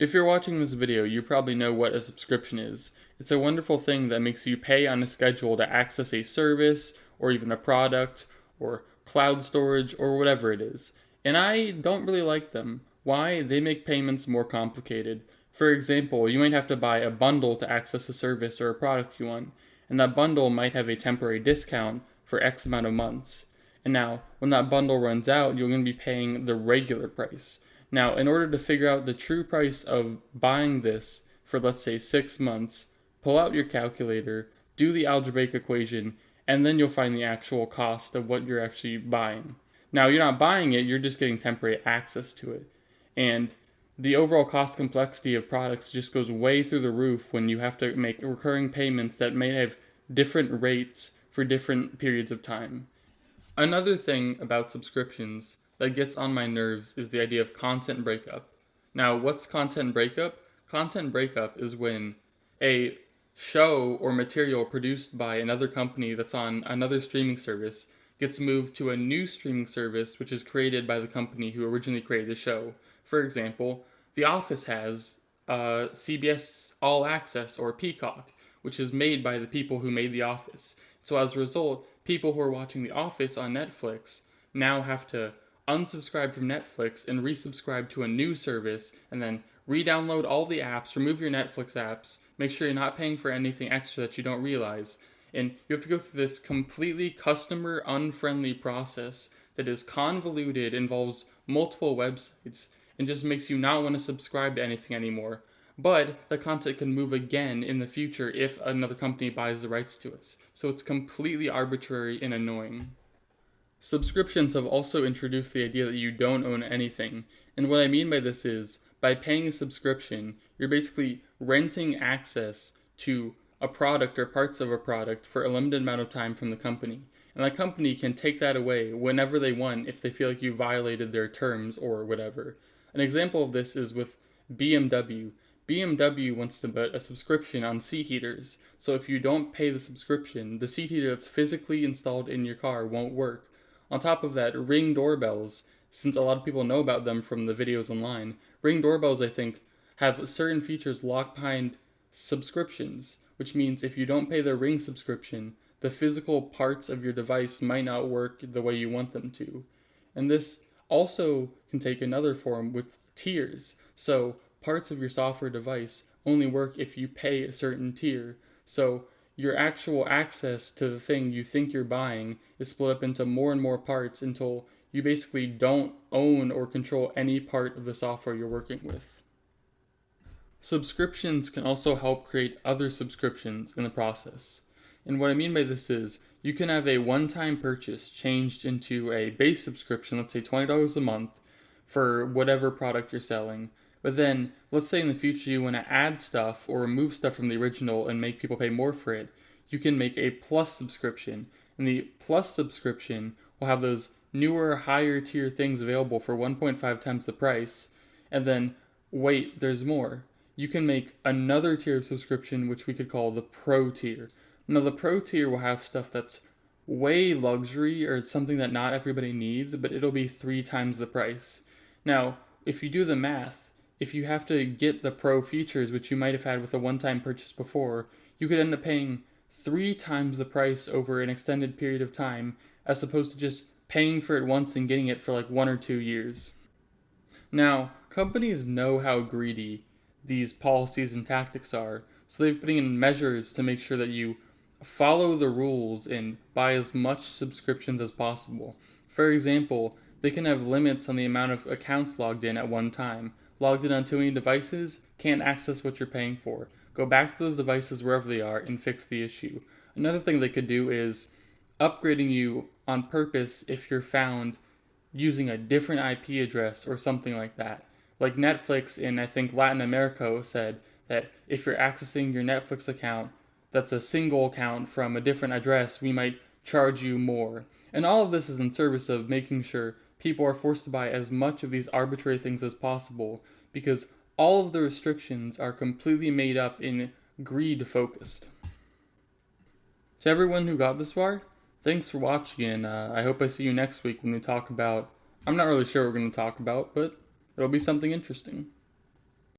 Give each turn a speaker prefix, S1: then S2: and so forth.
S1: If you're watching this video, you probably know what a subscription is. It's a wonderful thing that makes you pay on a schedule to access a service, or even a product, or cloud storage, or whatever it is. And I don't really like them. Why? They make payments more complicated. For example, you might have to buy a bundle to access a service or a product you want, and that bundle might have a temporary discount for X amount of months. And now, when that bundle runs out, you're going to be paying the regular price. Now, in order to figure out the true price of buying this for, let's say, 6 months, pull out your calculator, do the algebraic equation, and then you'll find the actual cost of what you're actually buying. Now, you're not buying it, you're just getting temporary access to it. And the overall cost complexity of products just goes way through the roof when you have to make recurring payments that may have different rates for different periods of time. Another thing about subscriptions that gets on my nerves is the idea of content breakup. Now, what's content breakup? Content breakup is when a show or material produced by another company that's on another streaming service gets moved to a new streaming service which is created by the company who originally created the show. For example, The Office has CBS All Access or Peacock, which is made by the people who made The Office. So as a result, people who are watching The Office on Netflix now have to unsubscribe from Netflix and resubscribe to a new service, and then re-download all the apps, remove your Netflix apps, make sure you're not paying for anything extra that you don't realize. And you have to go through this completely customer unfriendly process that is convoluted, involves multiple websites, and just makes you not want to subscribe to anything anymore. But the content can move again in the future if another company buys the rights to it. So it's completely arbitrary and annoying. Subscriptions have also introduced the idea that you don't own anything. And what I mean by this is, by paying a subscription, you're basically renting access to a product or parts of a product for a limited amount of time from the company. And the company can take that away whenever they want if they feel like you violated their terms or whatever. An example of this is with BMW. BMW wants to put a subscription on seat heaters. So if you don't pay the subscription, the seat heater that's physically installed in your car won't work. On top of that, Ring doorbells, since a lot of people know about them from the videos online, Ring doorbells, I think, have certain features locked behind subscriptions, which means if you don't pay the Ring subscription, the physical parts of your device might not work the way you want them to. And this also can take another form with tiers. So parts of your software device only work if you pay a certain tier. So your actual access to the thing you think you're buying is split up into more and more parts until you basically don't own or control any part of the software you're working with. Subscriptions can also help create other subscriptions in the process. And what I mean by this is, you can have a one-time purchase changed into a base subscription, let's say $20 a month, for whatever product you're selling. But then, let's say in the future you want to add stuff or remove stuff from the original and make people pay more for it. You can make a plus subscription. And the plus subscription will have those newer, higher tier things available for 1.5 times the price. And then, wait, there's more. You can make another tier of subscription, which we could call the pro tier. Now, the pro tier will have stuff that's way luxury, or it's something that not everybody needs, but it'll be 3 times the price. Now, if you do the math, if you have to get the pro features, which you might have had with a one-time purchase before, you could end up paying 3 times the price over an extended period of time, as opposed to just paying for it once and getting it for like 1 or 2 years. Now, companies know how greedy these policies and tactics are, so they're putting in measures to make sure that you follow the rules and buy as much subscriptions as possible. For example, they can have limits on the amount of accounts logged in at one time. Logged in on too many devices, can't access what you're paying for. Go back to those devices wherever they are and fix the issue. Another thing they could do is upgrading you on purpose if you're found using a different IP address or something like that. Like Netflix in, I think, Latin America said that if you're accessing your Netflix account that's a single account from a different address, we might charge you more. And all of this is in service of making sure people are forced to buy as much of these arbitrary things as possible, because all of the restrictions are completely made up in greed focused. To everyone who got this far, thanks for watching, and I hope I see you next week when we talk about, I'm not really sure what we're going to talk about, but it'll be something interesting.